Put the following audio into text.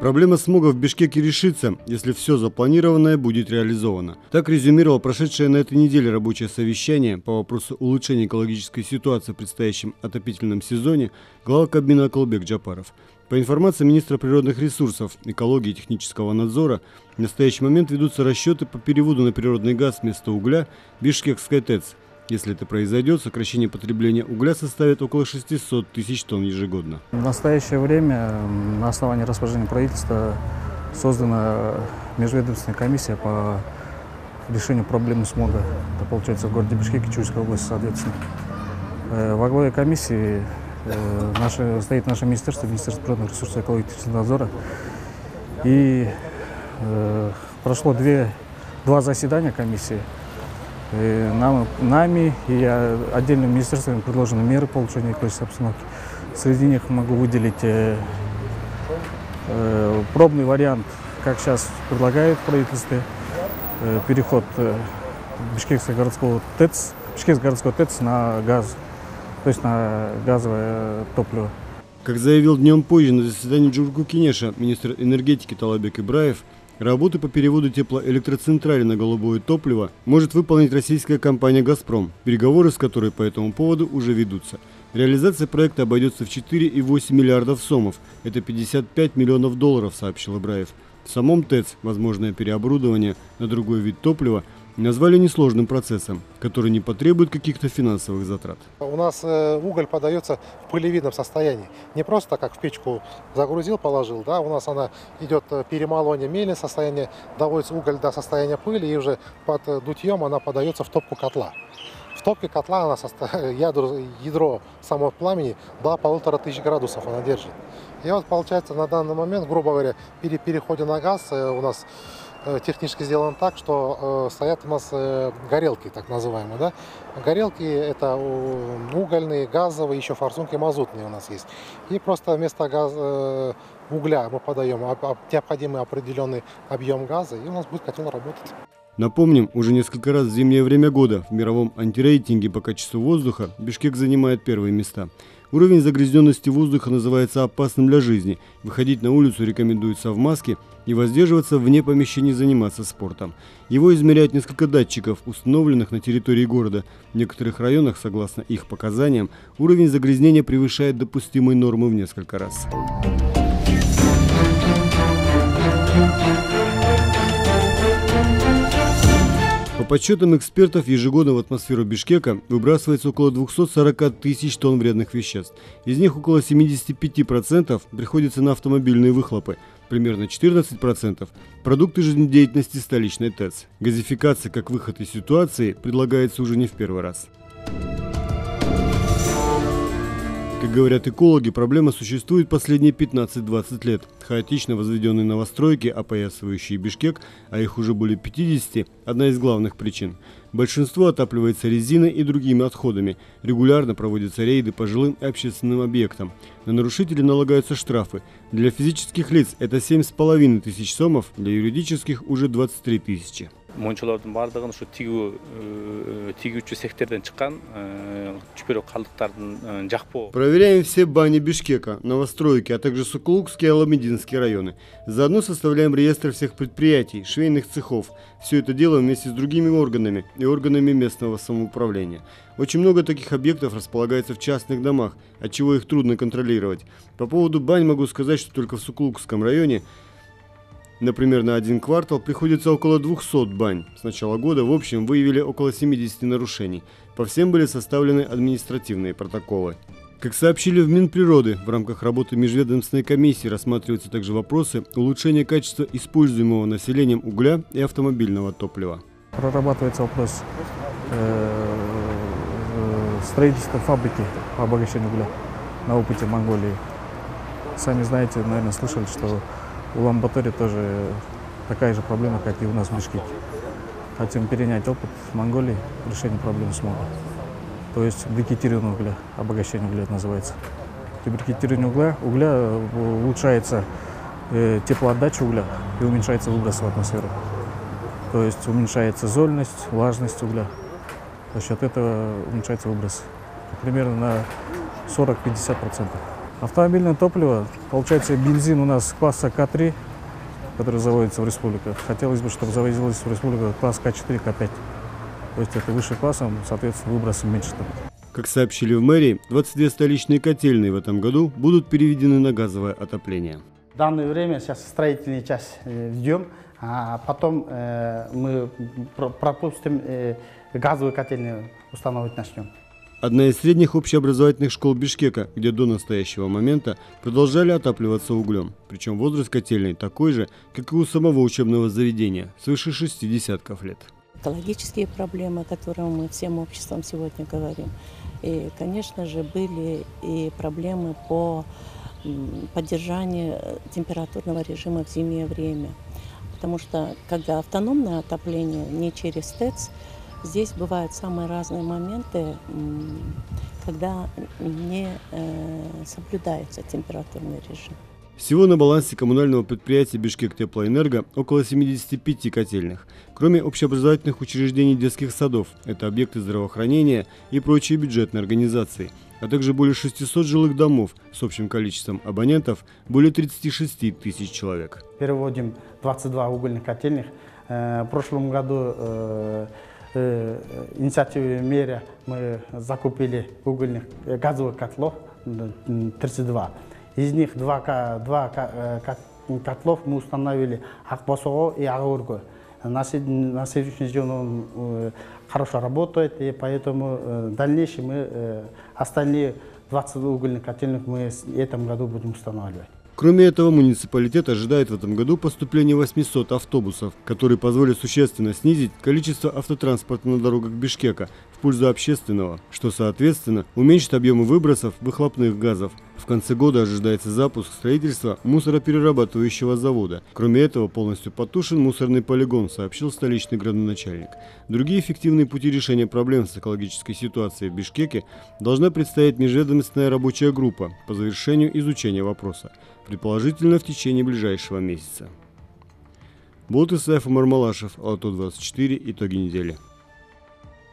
Проблема смога в Бишкеке решится, если все запланированное будет реализовано. Так резюмировал прошедшее на этой неделе рабочее совещание по вопросу улучшения экологической ситуации в предстоящем отопительном сезоне глава Кабмина Акылбек Джапаров. По информации министра природных ресурсов, экологии и технического надзора, в настоящий момент ведутся расчеты по переводу на природный газ вместо угля Бишкекской ТЭЦ. Если это произойдет, сокращение потребления угля составит около 600 тысяч тонн ежегодно. В настоящее время на основании распоряжения правительства создана межведомственная комиссия по решению проблемы смога. Это получается в городе Бишкеке, Чуйской области, соответственно. Во главе комиссии стоит наше министерство природных ресурсов, экологии и технического надзора. И прошло два заседания комиссии. Нами и отдельными министерствами предложены меры по улучшению экологической обстановки. Среди них могу выделить пробный вариант, как сейчас предлагает правительство, переход Бишкекского городского ТЭЦ на газ, то есть на газовое топливо. Как заявил днем позже на заседании Джургу Кенеша министр энергетики Талабек Ибраев, работы по переводу теплоэлектроцентрали на голубое топливо может выполнить российская компания «Газпром», переговоры с которой по этому поводу уже ведутся. Реализация проекта обойдется в 4,8 миллиардов сомов, это 55 миллионов долларов, сообщил Ибраев. В самом ТЭЦ возможное переоборудование на другой вид топлива назвали несложным процессом, который не потребует каких-то финансовых затрат. У нас уголь подается в пылевидном состоянии. Не просто как в печку загрузил, положил. Да? У нас она идет перемалывание мельное состояние, доводится уголь до состояния пыли, и уже под дутьем она подается в топку котла. В топке котла ядро самого пламени до 1500 градусов она держит. И вот получается на данный момент, грубо говоря, при переходе на газ у нас технически сделано так, что стоят у нас горелки, так называемые. Да? Горелки это угольные, газовые, еще форсунки мазутные у нас есть. И просто вместо угля мы подаем необходимый определенный объем газа, и у нас будет котел работать. Напомним, уже несколько раз в зимнее время года в мировом антирейтинге по качеству воздуха Бишкек занимает первые места. Уровень загрязненности воздуха называется опасным для жизни. Выходить на улицу рекомендуется в маске и воздерживаться вне помещений заниматься спортом. Его измеряют несколько датчиков, установленных на территории города. В некоторых районах, согласно их показаниям, уровень загрязнения превышает допустимые нормы в несколько раз. По подсчетам экспертов, ежегодно в атмосферу Бишкека выбрасывается около 240 тысяч тонн вредных веществ. Из них около 75% приходится на автомобильные выхлопы, примерно 14% – продукты жизнедеятельности столичной ТЭЦ. Газификация как выход из ситуации предлагается уже не в первый раз. Как говорят экологи, проблема существует последние 15-20 лет. Хаотично возведенные новостройки, опоясывающие Бишкек, а их уже более 50, одна из главных причин. Большинство отапливается резиной и другими отходами. Регулярно проводятся рейды по жилым и общественным объектам. На нарушителей налагаются штрафы. Для физических лиц это 7,5 тысяч сомов, для юридических уже 23 тысячи. Мончолордун бардыгын ушу тигүүчү сехтерден чыккан чүпөрөк калдыктардын жакпоо. Проверяем все бани Бишкека, новостройки, а также Сокулукские и Аламединские районы. Заодно составляем реестр всех предприятий, швейных цехов. Все это делаем вместе с другими органами и органами местного самоуправления. Очень много таких объектов располагается в частных домах, отчего их трудно контролировать. По поводу бань могу сказать, что только в Сокулукском районе, например, на один квартал приходится около 200 бань. С начала года в общем выявили около 70 нарушений. По всем были составлены административные протоколы. Как сообщили в Минприроды, в рамках работы межведомственной комиссии рассматриваются также вопросы улучшения качества используемого населением угля и автомобильного топлива. Прорабатывается вопрос строительства фабрики по обогащению угля на опыте Монголии. Сами знаете, наверное, слышали, что в Улан-Баторе тоже такая же проблема, как и у нас в Бишкеке. Хотим перенять опыт Монголии в решении проблемы смога. То есть брикетирование угля, обогащение угля это называется. При брикетировании угля улучшается теплоотдача угля и уменьшается выброс в атмосферу. То есть уменьшается зольность, влажность угля. За счет этого уменьшается выброс примерно на 40-50%. Автомобильное топливо, получается, бензин у нас класса К3, который заводится в республику. Хотелось бы, чтобы завозилось в республику класс К4, К5. То есть это выше классом, соответственно, выбросы меньше. Как сообщили в мэрии, 22 столичные котельные в этом году будут переведены на газовое отопление. В данное время сейчас строительную часть ведем, а потом мы пропустим газовую котельную устанавливать начнем. Одна из средних общеобразовательных школ Бишкека, где до настоящего момента продолжали отапливаться углем. Причем возраст котельной такой же, как и у самого учебного заведения, свыше 60 лет. Экологические проблемы, о которых мы всем обществом сегодня говорим. И, конечно же, были и проблемы по поддержанию температурного режима в зимнее время. Потому что, когда автономное отопление не через ТЭЦ, здесь бывают самые разные моменты, когда не соблюдается температурный режим. Всего на балансе коммунального предприятия Бишкектеплоэнерго около 75 котельных. Кроме общеобразовательных учреждений детских садов, это объекты здравоохранения и прочие бюджетные организации, а также более 600 жилых домов с общим количеством абонентов более 36 тысяч человек. Переводим 22 угольных котельных. В прошлом году инициативой мэра мы закупили газовых котлов 32. Из них два котлов мы установили Акбасово и Агургу. На следующий день он хорошо работает, и поэтому в дальнейшем мы остальные 20 угольных котельных мы в этом году будем устанавливать. Кроме этого, муниципалитет ожидает в этом году поступления 800 автобусов, которые позволят существенно снизить количество автотранспорта на дорогах Бишкека в пользу общественного, что, соответственно, уменьшит объемы выбросов выхлопных газов. В конце года ожидается запуск строительства мусороперерабатывающего завода. Кроме этого, полностью потушен мусорный полигон, сообщил столичный градоначальник. Другие эффективные пути решения проблем с экологической ситуацией в Бишкеке должна представить межведомственная рабочая группа по завершению изучения вопроса, предположительно в течение ближайшего месяца. Болт Исаев, Умар Малашев, Алату 24, итоги недели.